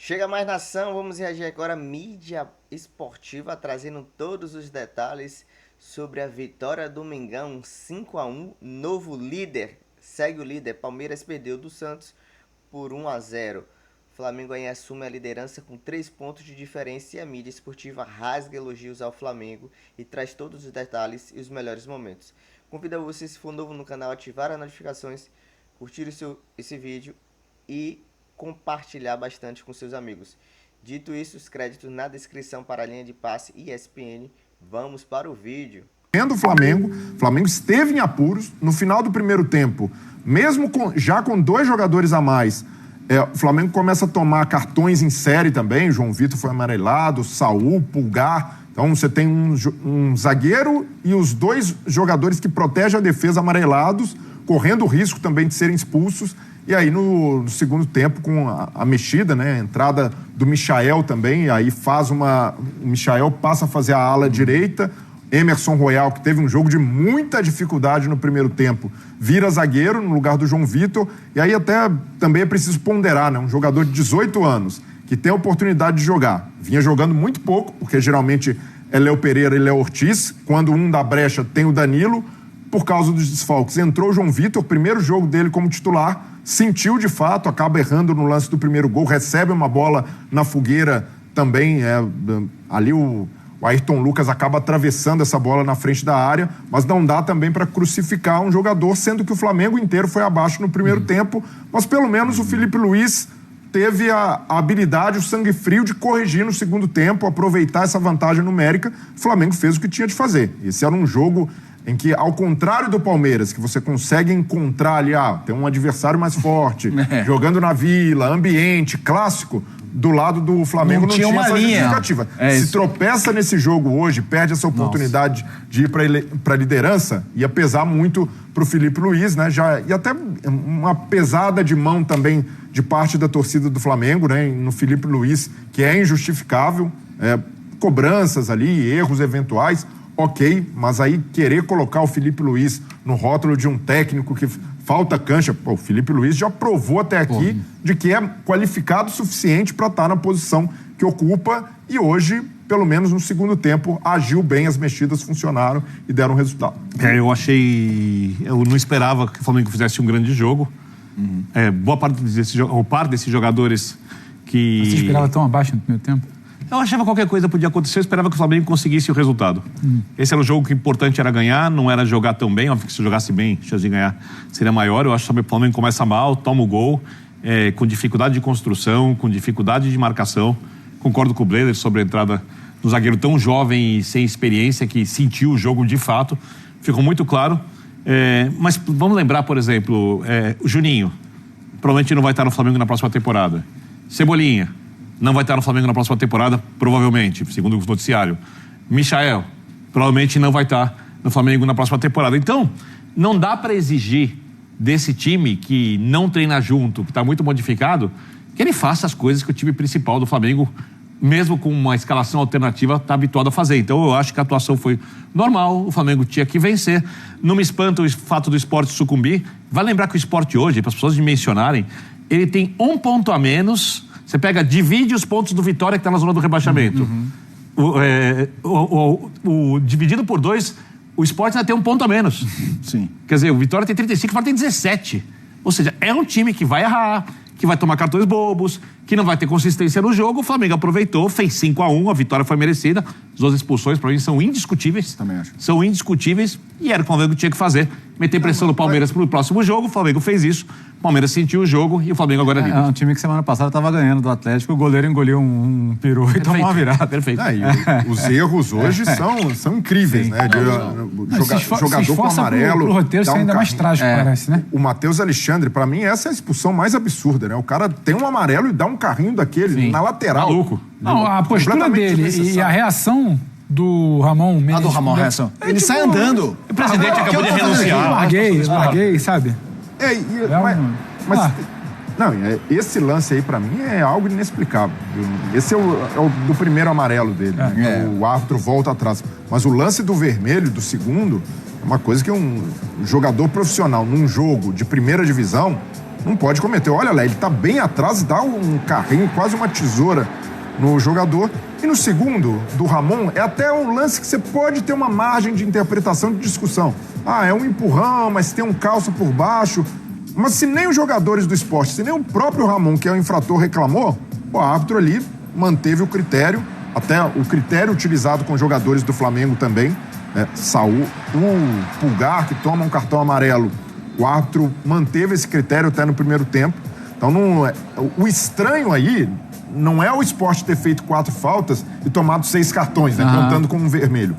Chega mais nação, vamos reagir agora à mídia esportiva, trazendo todos os detalhes sobre a vitória do Mengão 5-1, novo líder, segue o líder, Palmeiras perdeu do Santos por 1-0. Flamengo aí assume a liderança com 3 pontos de diferença e a mídia esportiva rasga elogios ao Flamengo e traz todos os detalhes e os melhores momentos. Convido você, se for novo no canal, a ativar as notificações, curtir esse vídeo e compartilhar bastante com seus amigos. Dito isso, os créditos na descrição para a linha de passe e ESPN. Vamos para o vídeo. O Flamengo esteve em apuros no final do primeiro tempo, mesmo já com 2 jogadores a mais. O Flamengo começa a tomar cartões em série também. João Vitor foi amarelado, Saul, Pulgar. Então você tem um zagueiro e os 2 jogadores que protegem a defesa amarelados, correndo o risco também de serem expulsos. E aí no segundo tempo, com a mexida, né, a entrada do Michael também, aí o Michael passa a fazer a ala direita. Emerson Royal, que teve um jogo de muita dificuldade no primeiro tempo, vira zagueiro no lugar do João Vitor. E aí até também é preciso ponderar, né? Um jogador de 18 anos que tem a oportunidade de jogar. Vinha jogando muito pouco, porque geralmente é Léo Pereira e Léo Ortiz. Quando um dá brecha, tem o Danilo. Por causa dos desfalques, entrou o João Vitor, primeiro jogo dele como titular, sentiu de fato, acaba errando no lance do primeiro gol, recebe uma bola na fogueira também, ali o Ayrton Lucas acaba atravessando essa bola na frente da área, mas não dá também para crucificar um jogador, sendo que o Flamengo inteiro foi abaixo no primeiro tempo, mas pelo menos o Felipe Luiz teve a habilidade, o sangue frio de corrigir no segundo tempo, aproveitar essa vantagem numérica. O Flamengo fez o que tinha de fazer. Esse era um jogo em que, ao contrário do Palmeiras, que você consegue encontrar ali, tem um adversário mais forte, jogando na Vila, ambiente, clássico, do lado do Flamengo não tinha essa justificativa. Se tropeça nesse jogo hoje, perde essa oportunidade de ir para a liderança, ia pesar muito para o Felipe Luiz, né? E até uma pesada de mão também de parte da torcida do Flamengo, né? No Felipe Luiz, que é injustificável, cobranças ali, erros eventuais. Ok, mas aí querer colocar o Felipe Luiz no rótulo de um técnico que falta cancha, o Felipe Luiz já provou até aqui de que é qualificado o suficiente para estar na posição que ocupa e hoje, pelo menos no segundo tempo, agiu bem, as mexidas funcionaram e deram resultado. Eu não esperava que o Flamengo fizesse um grande jogo. Boa parte desses jogadores que... Você esperava tão abaixo no primeiro tempo? Eu achava que qualquer coisa podia acontecer, eu esperava que o Flamengo conseguisse o resultado. Esse era um jogo que o importante era ganhar, não era jogar tão bem, óbvio que se jogasse bem, a chance de ganhar seria maior. Eu acho que o Flamengo começa mal, toma o gol, com dificuldade de construção, com dificuldade de marcação. Concordo com o Bleiler sobre a entrada do zagueiro tão jovem e sem experiência, que sentiu o jogo de fato, ficou muito claro. Mas vamos lembrar, por exemplo, o Juninho, provavelmente não vai estar no Flamengo na próxima temporada. Cebolinha não vai estar no Flamengo na próxima temporada, provavelmente, segundo o noticiário. Michael provavelmente não vai estar no Flamengo na próxima temporada. Então, não dá para exigir desse time que não treina junto, que está muito modificado, que ele faça as coisas que o time principal do Flamengo, mesmo com uma escalação alternativa, está habituado a fazer. Então, eu acho que a atuação foi normal, o Flamengo tinha que vencer. Não me espanta o fato do Sport sucumbir. Vai lembrar que o Sport hoje, para as pessoas dimensionarem, ele tem 1 ponto a menos. Você divide os pontos do Vitória, que está na zona do rebaixamento. Dividido por 2, o Sport ainda tem 1 ponto a menos. Sim. Quer dizer, o Vitória tem 35, o Vitória tem 17. Ou seja, é um time que vai errar, que vai tomar cartões bobos, que não vai ter consistência no jogo. O Flamengo aproveitou, fez 5-1, a vitória foi merecida. As 2 expulsões, para mim, são indiscutíveis. Também acho. São indiscutíveis e era o que o Flamengo tinha que fazer. Meter pressão no Palmeiras para o próximo jogo, o Flamengo fez isso. O Palmeiras sentiu o jogo e o Flamengo agora é líder. É um time que semana passada estava ganhando do Atlético, o goleiro engoliu um peru e tomou uma virada. Perfeito. Os erros hoje são incríveis, né? Jogador com amarelo. Pro roteiro ser ainda mais trágico, parece, né? O Matheus Alexandre, pra mim, essa é a expulsão mais absurda, né? O cara tem um amarelo e dá um carrinho daquele na lateral. Maluco. Não, a postura dele e a reação do Ramon Menezes. Do Ramon, reação. Ele sai andando. O presidente acabou de renunciar. Larguei, sabe? Esse lance aí, pra mim, é algo inexplicável. Esse é o do primeiro amarelo dele. O árbitro volta atrás. Mas o lance do vermelho, do segundo, é uma coisa que um jogador profissional, num jogo de primeira divisão, Não pode cometer. Olha lá, ele tá bem atrás, dá um carrinho, quase uma tesoura no jogador. E no segundo, do Ramon, é até um lance que você pode ter uma margem de interpretação, de discussão. É um empurrão, mas tem um calço por baixo. Mas se nem os jogadores do esporte, se nem o próprio Ramon, que é o infrator, reclamou, o árbitro ali manteve o critério, até o critério utilizado com jogadores do Flamengo também. Saúl, o Pulgar, que toma um cartão amarelo, o árbitro manteve esse critério até no primeiro tempo. Então, o estranho aí não é o esporte ter feito 4 faltas e tomado 6 cartões, né, contando como um vermelho.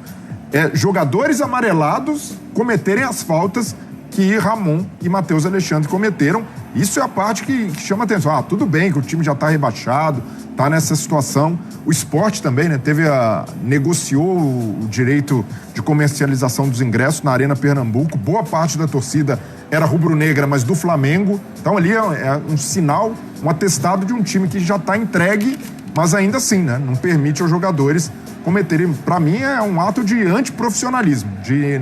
É jogadores amarelados cometerem as faltas que Ramon e Matheus Alexandre cometeram. Isso é a parte que chama atenção. Tudo bem que o time já está rebaixado, está nessa situação. O esporte também, né, negociou o direito de comercialização dos ingressos na Arena Pernambuco. Boa parte da torcida era rubro-negra, mas do Flamengo. Então ali é um sinal, um atestado de um time que já está entregue, mas ainda assim, né, não permite aos jogadores cometerem. Para mim é um ato de antiprofissionalismo, de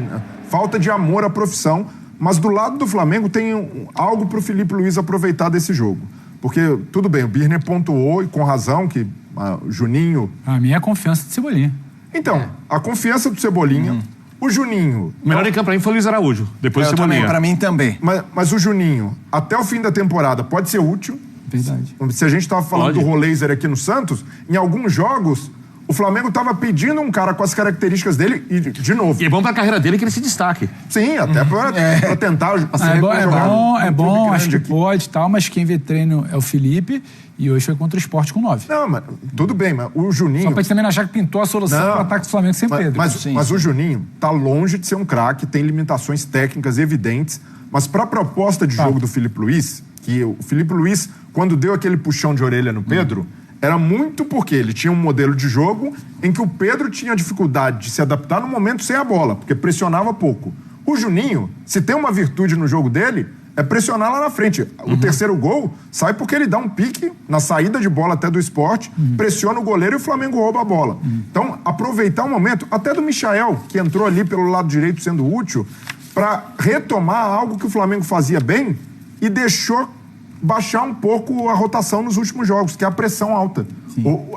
falta de amor à profissão. Mas do lado do Flamengo tem algo para o Filipe Luiz aproveitar desse jogo. Porque, tudo bem, o Birner pontuou, e com razão, que o Juninho... A minha é a confiança de Cebolinha. Então, a confiança do Cebolinha, o Juninho... O melhor em campo para mim foi o Luiz Araújo, depois do Cebolinha. Para mim também. Mas o Juninho, até o fim da temporada, pode ser útil. Verdade. Se a gente estava falando Pode. do Roleiser aqui no Santos, em alguns jogos, o Flamengo estava pedindo um cara com as características dele e, de novo... E é bom pra carreira dele que ele se destaque. Sim, até para tentar... É bom, acho que pode e tal, mas quem vê treino é o Felipe e hoje foi contra o Sport com 9. Não, mas tudo bem, mas o Juninho... Só pra gente também não achar que pintou a solução para o ataque do Flamengo sem Pedro. Mas o Juninho tá longe de ser um craque, tem limitações técnicas evidentes, mas para a proposta de jogo do Filipe Luiz, que o Filipe Luiz, quando deu aquele puxão de orelha no Pedro, era muito porque ele tinha um modelo de jogo em que o Pedro tinha dificuldade de se adaptar no momento sem a bola, porque pressionava pouco. O Juninho, se tem uma virtude no jogo dele, é pressionar lá na frente. O terceiro gol sai porque ele dá um pique na saída de bola até do Sport, pressiona o goleiro e o Flamengo rouba a bola. Então, aproveitar o momento, até do Michael, que entrou ali pelo lado direito sendo útil, para retomar algo que o Flamengo fazia bem e deixou baixar um pouco a rotação nos últimos jogos, que é a pressão alta.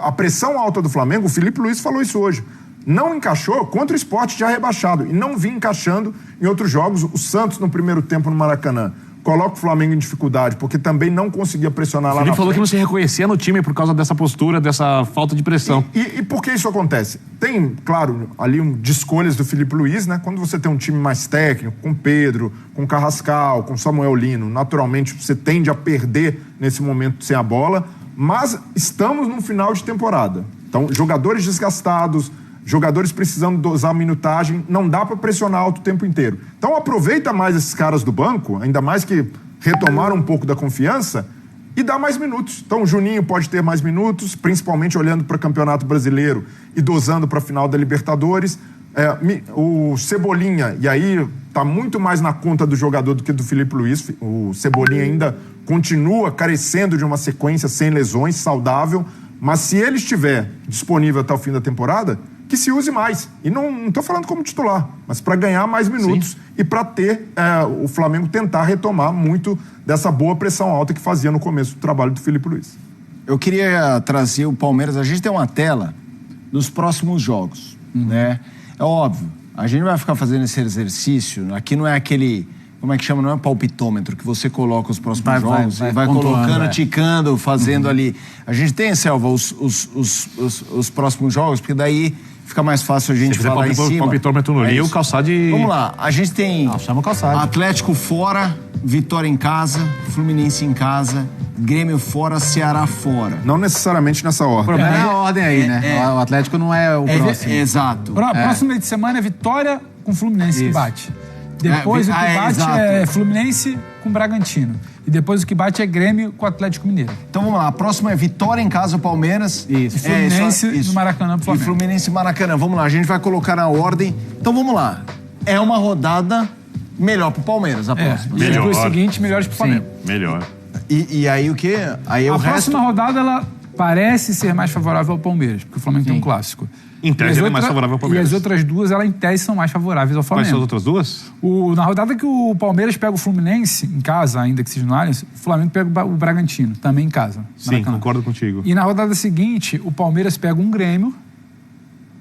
A pressão alta do Flamengo, o Filipe Luiz falou isso hoje, não encaixou contra o Sport já rebaixado e não vinha encaixando em outros jogos. O Santos no primeiro tempo no Maracanã coloca o Flamengo em dificuldade, porque também não conseguia pressionar lá na frente. Ele falou que não se reconhecia no time por causa dessa postura, dessa falta de pressão. E por que isso acontece? Tem, claro, ali de escolhas do Filipe Luiz, né? Quando você tem um time mais técnico, com Pedro, com Carrascal, com Samuel Lino, naturalmente você tende a perder nesse momento sem a bola, mas estamos num final de temporada. Então, jogadores desgastados, jogadores precisando dosar a minutagem, não dá para pressionar alto o tempo inteiro. Então aproveita mais esses caras do banco, ainda mais que retomaram um pouco da confiança, e dá mais minutos. Então o Juninho pode ter mais minutos, principalmente olhando para o Campeonato Brasileiro e dosando para a final da Libertadores. O Cebolinha, e aí tá muito mais na conta do jogador do que do Filipe Luiz. O Cebolinha ainda continua carecendo de uma sequência sem lesões, saudável, mas se ele estiver disponível até o fim da temporada, que se use mais. E não estou falando como titular, mas para ganhar mais minutos. Sim. E para ter o Flamengo tentar retomar muito dessa boa pressão alta que fazia no começo do trabalho do Filipe Luiz. Eu queria trazer o Palmeiras. A gente tem uma tela dos próximos jogos, né? É óbvio, a gente vai ficar fazendo esse exercício. Aqui não é aquele, como é que chama? Não é palpitômetro, que você coloca os próximos jogos e vai colocando, ticando, fazendo ali. A gente tem, Selva, os próximos jogos, porque daí fica mais fácil a gente falar em cima. Palpitômetro no Rio, Calçade... Vamos lá, a gente tem chama Calçade. Atlético fora, Vitória em casa, Fluminense em casa, Grêmio fora, Ceará fora. Não necessariamente nessa ordem. O problema é a ordem aí, né? O Atlético não é o próximo. Exato. Próximo meio de semana é Vitória com Fluminense que bate. Depois o que bate é Fluminense com Bragantino. E depois o que bate é Grêmio com Atlético Mineiro. Então vamos lá, a próxima é Vitória em casa, Palmeiras. Isso. E Fluminense no Maracanã pro Flamengo. E Fluminense e Maracanã. Vamos lá, a gente vai colocar na ordem. Então vamos lá. É uma rodada melhor pro Palmeiras, a próxima. E depois o seguinte, melhores pro Flamengo. Melhor. E aí o quê? Aí a o resto... próxima rodada, ela parece ser mais favorável ao Palmeiras, porque o Flamengo tem um clássico. Em tese, ele é mais favorável ao Palmeiras. E as outras duas, ela em tese, são mais favoráveis ao Flamengo. Quais são as outras duas? Na rodada que o Palmeiras pega o Fluminense, em casa, ainda que seja no Allianz, o Flamengo pega o Bragantino, também em casa. Sim, Maracanã. concordo contigo. E na rodada seguinte, o Palmeiras pega um Grêmio,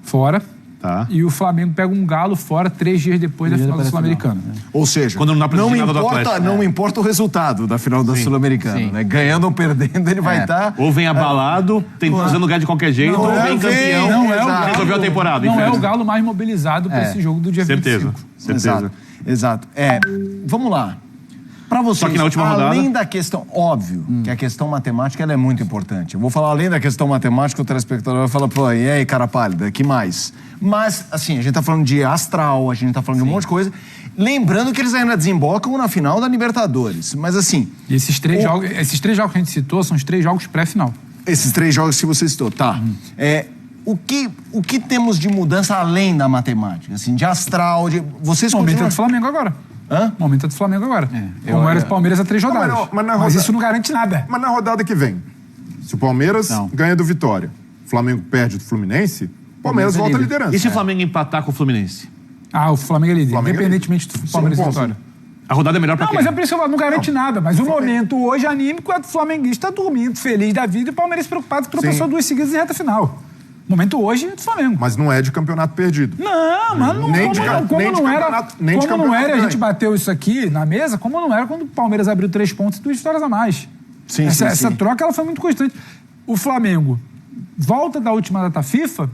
fora, Tá. e o Flamengo pega um Galo fora 3 dias depois da final da Sul-Americana. Ou seja, Quando não dá pra decidir nada do importa, Atlético. não importa o resultado da final da Sul-Americana, né? Ganhando ou perdendo, ele vai estar... Ou vem abalado, tentando lugar de qualquer jeito, ou vem campeão, não é o Galo. resolveu a temporada. Não em é festa. o Galo mais mobilizado para esse jogo do dia Certeza, 25. certeza. Exato. Vamos lá. Para vocês, Só que na última além rodada... da questão, óbvio, que a questão matemática ela é muito importante. Eu vou falar além da questão matemática, o telespectador vai falar, pô, e aí, cara pálida, que mais? Mas, assim, a gente tá falando de astral, a gente tá falando de um monte de coisa. Lembrando que eles ainda desembocam na final da Libertadores. Mas, assim... E esses três jogos que a gente citou são os 3 jogos pré-final. Esses 3 jogos que você citou, tá. O que temos de mudança além da matemática? Assim, de astral, de... Vocês O momento é continuam... do Flamengo agora. Hã? O momento é do Flamengo agora. Como era do Palmeiras há 3 rodadas. Mas isso não garante nada. Mas na rodada que vem, se o Palmeiras ganha do Vitória, o Flamengo perde do Fluminense, o Palmeiras volta à liderança. E se o Flamengo empatar com o Fluminense? O Flamengo é líder, Flamengo é independentemente do Palmeiras e Vitória. A rodada é melhor pra Não, quem? mas é por isso que eu falo, não garante nada. Mas o momento hoje anímico é do flamenguista dormindo, feliz da vida, e o Palmeiras preocupado que tropeçou 2 seguidas em reta final. O momento hoje é do Flamengo. Mas não é de campeonato perdido. Não, mano, como não era, a gente bateu isso aqui na mesa, como não era quando o Palmeiras abriu 3 pontos e 2 vitórias a mais. Essa troca ela foi muito constante. O Flamengo volta da última data FIFA,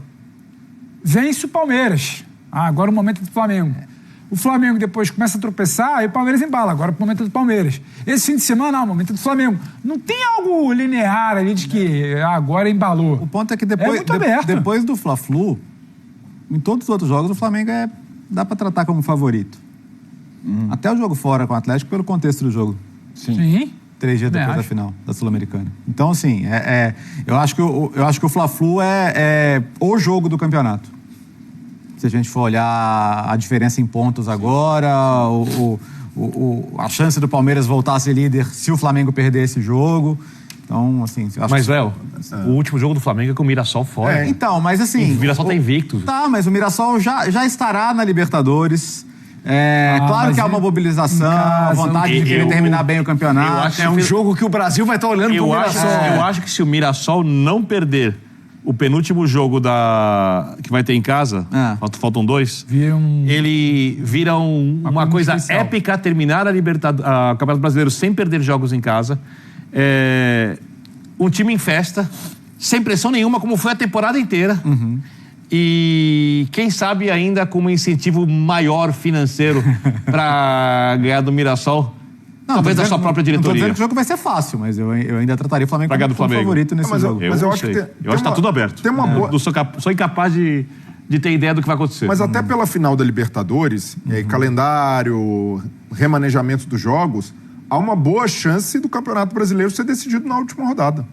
vence o Palmeiras. Agora o momento é do Flamengo. O Flamengo depois começa a tropeçar e o Palmeiras embala. Agora o momento é do Palmeiras. Esse fim de semana, o momento é do Flamengo. Não tem algo linear ali de que agora embalou. O ponto é que depois do Fla-Flu, em todos os outros jogos, o Flamengo dá pra tratar como favorito. Até o jogo fora com o Atlético, pelo contexto do jogo. Sim. 3 dias depois da final da Sul-Americana. Então, assim, eu acho que o Fla-Flu é o jogo do campeonato. Se a gente for olhar a diferença em pontos agora, a chance do Palmeiras voltar a ser líder se o Flamengo perder esse jogo. Então, assim... Mas, Léo, o último jogo do Flamengo é com o Mirassol fora. Então, mas assim... O Mirassol tá invicto. Tá, mas o Mirassol já estará na Libertadores. Claro que há uma mobilização, a vontade de querer terminar bem o campeonato. É um jogo que o Brasil vai estar olhando pro Mirassol. Eu acho que se o Mirassol não perder o penúltimo jogo que vai ter em casa, faltam 2, ele vira uma coisa especial. Épica terminar a Campeonato Brasileiro sem perder jogos em casa. Um time em festa, sem pressão nenhuma, como foi a temporada inteira. E quem sabe ainda com um incentivo maior financeiro para ganhar do Mirassol. Talvez da sua própria diretoria. Não tô dizendo que o jogo vai ser fácil, mas eu ainda trataria o Flamengo como favorito nesse jogo. Mas eu acho que tá tudo aberto. Tem uma boa... Sou incapaz de ter ideia do que vai acontecer. Mas até pela final da Libertadores, calendário, remanejamento dos jogos, há uma boa chance do Campeonato Brasileiro ser decidido na última rodada.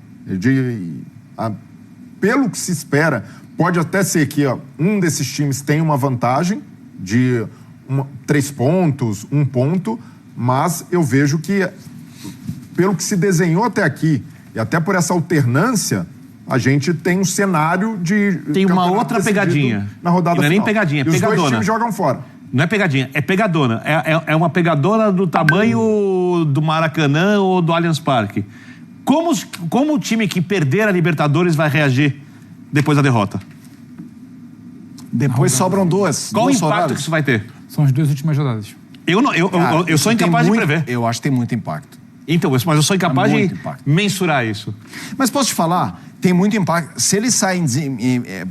Pelo que se espera, pode até ser que um desses times tenha uma vantagem de 3 pontos, 1 ponto, mas eu vejo que, pelo que se desenhou até aqui, e até por essa alternância, a gente tem um cenário de... Tem uma outra pegadinha. Na rodada não é final. nem pegadinha, é e pegadona. Os 2 times jogam fora. Não é pegadinha, é pegadona. É uma pegadona do tamanho do Maracanã ou do Allianz Parque. Como o time que perder a Libertadores vai reagir depois da derrota? Depois sobram 2. Qual o impacto que isso vai ter? São as 2 últimas rodadas. Eu sou incapaz de prever. Eu acho que tem muito impacto. Então, mas eu sou incapaz de mensurar isso. Mas posso te falar? Tem muito impacto. Se eles saem...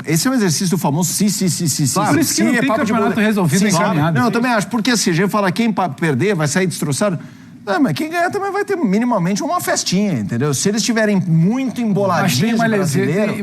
Esse é um exercício do famoso se. Claro, por isso que não tem campeonato resolvido encaminhado. Não, eu também acho. Porque se a gente fala quem perder vai sair destroçado... Não, mas quem ganhar também vai ter minimamente uma festinha, entendeu? Se eles estiverem muito emboladinhos brasileiro...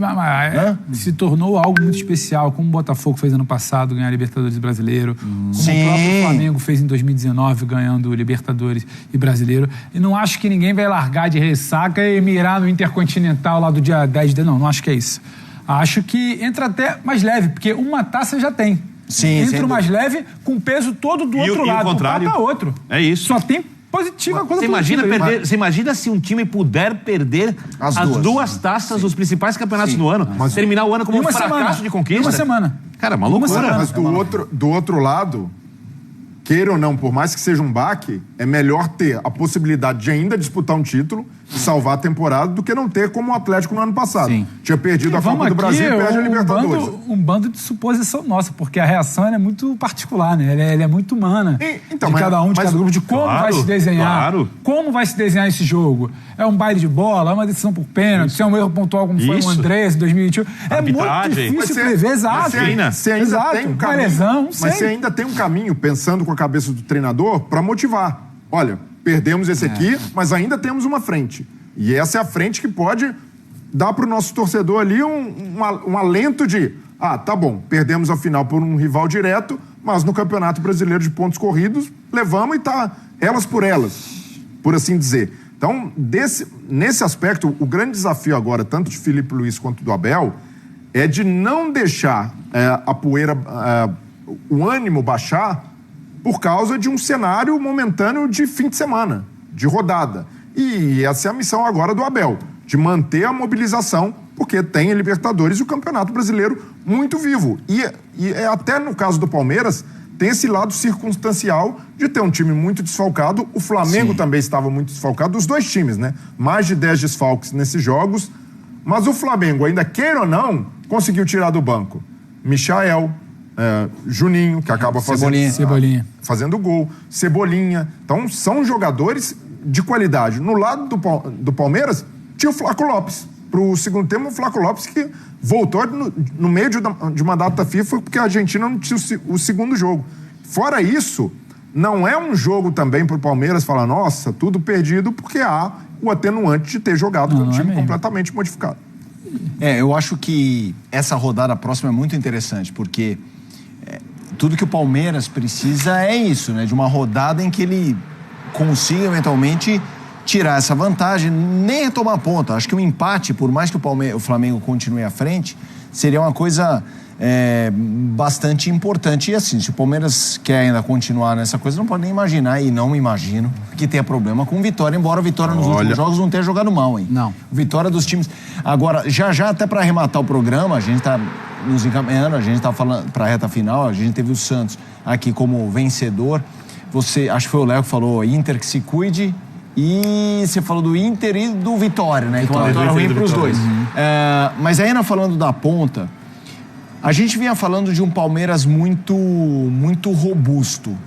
Se tornou algo muito especial, como o Botafogo fez ano passado, ganhar Libertadores e Brasileiro, como o próprio Flamengo fez em 2019, ganhando Libertadores e Brasileiro. E não acho que ninguém vai largar de ressaca e mirar no Intercontinental lá do dia 10 de... Não acho que é isso. Acho que entra até mais leve, porque uma taça já tem. Entra mais leve, com o peso todo do outro lado. E o contrário. O outro. É isso. Só tem positiva quanto Você imagina se um time puder perder as duas taças dos principais campeonatos do ano, terminar o ano como um fracasso de conquista? Uma semana. Cara, maluco. Mas do outro lado, queira ou não, por mais que seja um baque, é melhor ter a possibilidade de ainda disputar um título e salvar a temporada do que não ter como o Atlético no ano passado. Sim. Tinha perdido a Copa do Brasil e perde a Libertadores. Um bando de suposição nossa, porque a reação é muito particular, né? Ela é muito humana. Então, de cada grupo, de como vai se desenhar. Como vai se desenhar esse jogo? É um baile de bola, é uma decisão por pênalti, se é um erro pontual como foi o Andrés em 2021. É muito difícil prever, exato. Você ainda tem um caminho, lesão, mas você ainda tem um caminho, pensando com a cabeça do treinador, para motivar. Olha, perdemos esse aqui, mas ainda temos uma frente. E essa é a frente que pode dar para o nosso torcedor ali um alento de tá bom, perdemos a final por um rival direto, mas no Campeonato Brasileiro de Pontos Corridos, levamos e tá elas por elas, por assim dizer. Então, nesse aspecto, o grande desafio agora, tanto de Felipe Luiz quanto do Abel, é de não deixar a poeira, o ânimo baixar por causa de um cenário momentâneo de fim de semana, de rodada. E essa é a missão agora do Abel, de manter a mobilização, porque tem a Libertadores e o Campeonato Brasileiro muito vivo. E até no caso do Palmeiras, tem esse lado circunstancial de ter um time muito desfalcado. O Flamengo também estava muito desfalcado, os dois times, né? Mais de 10 desfalques nesses jogos. Mas o Flamengo, ainda queira ou não, conseguiu tirar do banco Michael, Juninho, que acaba fazendo gol, Cebolinha. Então, são jogadores de qualidade. No lado do Palmeiras, tinha o Flaco Lopes. Pro segundo tempo, o Flaco Lopes que voltou no meio de uma data FIFA porque a Argentina não tinha o segundo jogo. Fora isso, não é um jogo também pro Palmeiras falar, nossa, tudo perdido, porque há o atenuante de ter jogado com um time completamente modificado. Eu acho que essa rodada próxima é muito interessante, porque tudo que o Palmeiras precisa é isso, né? De uma rodada em que ele consiga eventualmente tirar essa vantagem, nem retomar a ponta. Acho que um empate, por mais que o Flamengo continue à frente, seria uma coisa bastante importante. E assim, se o Palmeiras quer ainda continuar nessa coisa, não pode nem imaginar, e não me imagino, que tenha problema com o Vitória, embora o Vitória nos últimos jogos não tenha jogado mal, hein? Não. Vitória dos times. Agora, já até para arrematar o programa, a gente está nos encaminhando, a gente está falando para a reta final, a gente teve o Santos aqui como vencedor. Acho que foi o Léo que falou, Inter que se cuide, e você falou do Inter e do Vitória, né? Que é uma vitória ruim para os dois. Mas ainda falando da ponta, a gente vinha falando de um Palmeiras muito, muito robusto.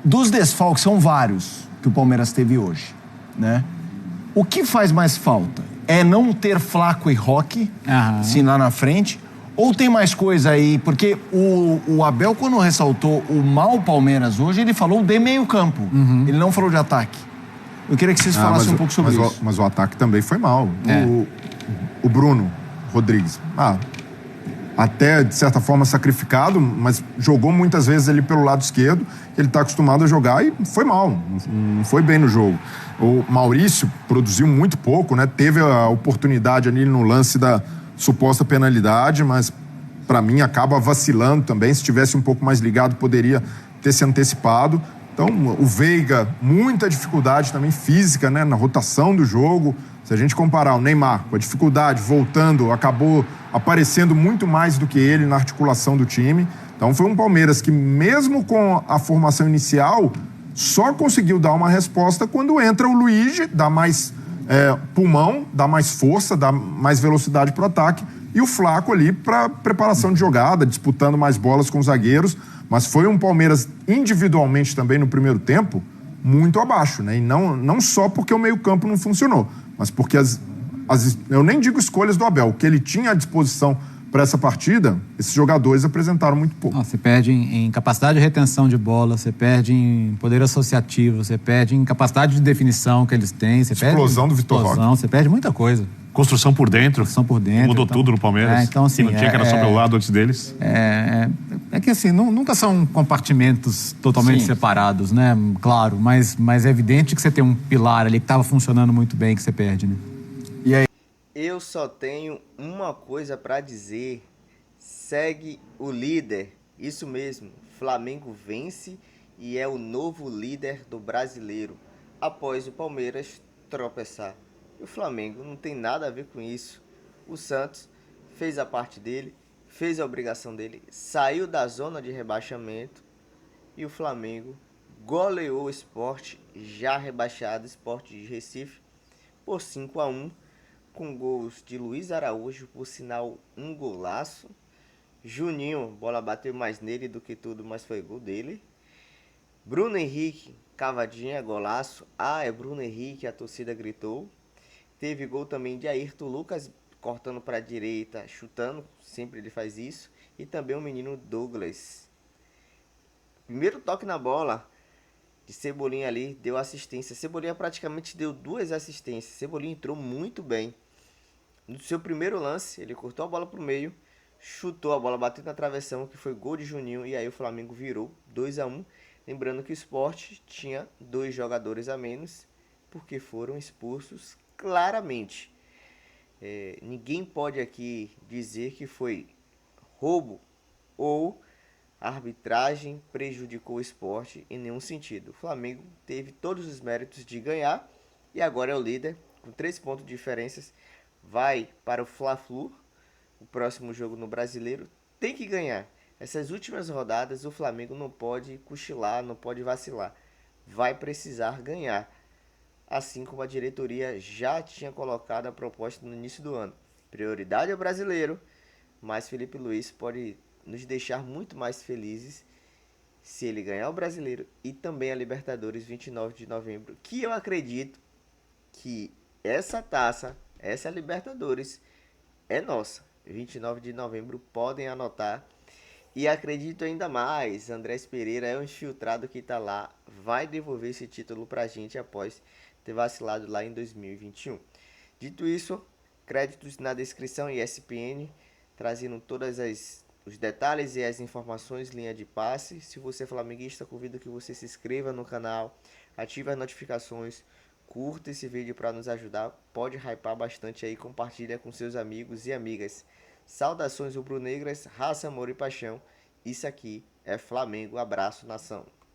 Dos desfalques, são vários que o Palmeiras teve hoje, né? O que faz mais falta? É não ter Flaco e Roque, sim, lá na frente? Ou tem mais coisa aí? Porque o Abel, quando ressaltou o mau Palmeiras hoje, ele falou de meio campo. Ele não falou de ataque. Eu queria que vocês falassem um pouco sobre isso. Mas o ataque também foi mal. O Bruno Rodrigues, até de certa forma sacrificado, mas jogou muitas vezes ali pelo lado esquerdo, ele está acostumado a jogar e foi mal, não foi bem no jogo. O Maurício produziu muito pouco, né? Teve a oportunidade ali no lance da suposta penalidade, mas para mim acaba vacilando também. Se tivesse um pouco mais ligado, poderia ter se antecipado. Então, o Veiga, muita dificuldade também física, né, na rotação do jogo. Se a gente comparar o Neymar com a dificuldade, voltando, acabou aparecendo muito mais do que ele na articulação do time. Então, foi um Palmeiras que, mesmo com a formação inicial, só conseguiu dar uma resposta quando entra o Luigi, dá mais pulmão, dá mais força, dá mais velocidade para o ataque, e o Flaco ali para preparação de jogada, disputando mais bolas com os zagueiros. Mas foi um Palmeiras individualmente também no primeiro tempo muito abaixo, né? E não só porque o meio-campo não funcionou, mas porque eu nem digo escolhas do Abel, o que ele tinha à disposição para essa partida, esses jogadores apresentaram muito pouco. Você perde em capacidade de retenção de bola, você perde em poder associativo, você perde em capacidade de definição que eles têm, você explosão perde do Vitor Roque. Você perde muita coisa. Construção por dentro. Mudou então, tudo no Palmeiras. Então, assim, que não tinha, que era só pelo lado antes deles. É que assim, nunca são compartimentos totalmente separados, né? Claro, mas é evidente que você tem um pilar ali que estava funcionando muito bem que você perde, né? E aí? Eu só tenho uma coisa para dizer. Segue o líder. Isso mesmo. Flamengo vence e é o novo líder do Brasileiro. após o Palmeiras tropeçar. E o Flamengo não tem nada a ver com isso. O Santos fez a parte dele, fez a obrigação dele, saiu da zona de rebaixamento e o Flamengo goleou o Sport, já rebaixado, Sport de Recife, por 5-1, com gols de Luiz Araújo, por sinal um golaço. Juninho, bola bateu mais nele do que tudo, mas foi gol dele. Bruno Henrique, cavadinha, golaço. Ah, é Bruno Henrique, a torcida gritou. Teve gol também de Ayrton Lucas, cortando para a direita, chutando, sempre ele faz isso. E também o menino Douglas. Primeiro toque na bola de Cebolinha ali, deu assistência. Cebolinha praticamente deu 2 assistências. Cebolinha entrou muito bem. No seu primeiro lance, ele cortou a bola para o meio, chutou a bola, bateu na travessão, que foi gol de Juninho. E aí o Flamengo virou 2-1. Lembrando que o Sport tinha 2 jogadores a menos, porque foram expulsos claramente. Ninguém pode aqui dizer que foi roubo ou a arbitragem prejudicou o Sport em nenhum sentido. O Flamengo teve todos os méritos de ganhar e agora é o líder, com 3 pontos de diferenças. Vai para o Fla-Flu, o próximo jogo no Brasileiro. Tem que ganhar. Essas últimas rodadas o Flamengo não pode cochilar, não pode vacilar. Vai precisar ganhar. Assim como a diretoria já tinha colocado a proposta no início do ano. Prioridade ao brasileiro, mas Felipe Luiz pode nos deixar muito mais felizes se ele ganhar o brasileiro e também a Libertadores 29 de novembro, que eu acredito que essa taça, essa Libertadores é nossa. 29 de novembro, podem anotar. E acredito ainda mais, Andrés Pereira é um infiltrado que está lá, vai devolver esse título pra gente após ter vacilado lá em 2021. Dito isso, créditos na descrição e ESPN, trazendo todas os detalhes e as informações, linha de passe. Se você é flamenguista, convido que você se inscreva no canal, ative as notificações, curta esse vídeo para nos ajudar, pode hypar bastante aí, compartilha com seus amigos e amigas. Saudações rubro-negras, raça, amor e paixão. Isso aqui é Flamengo. Abraço, nação.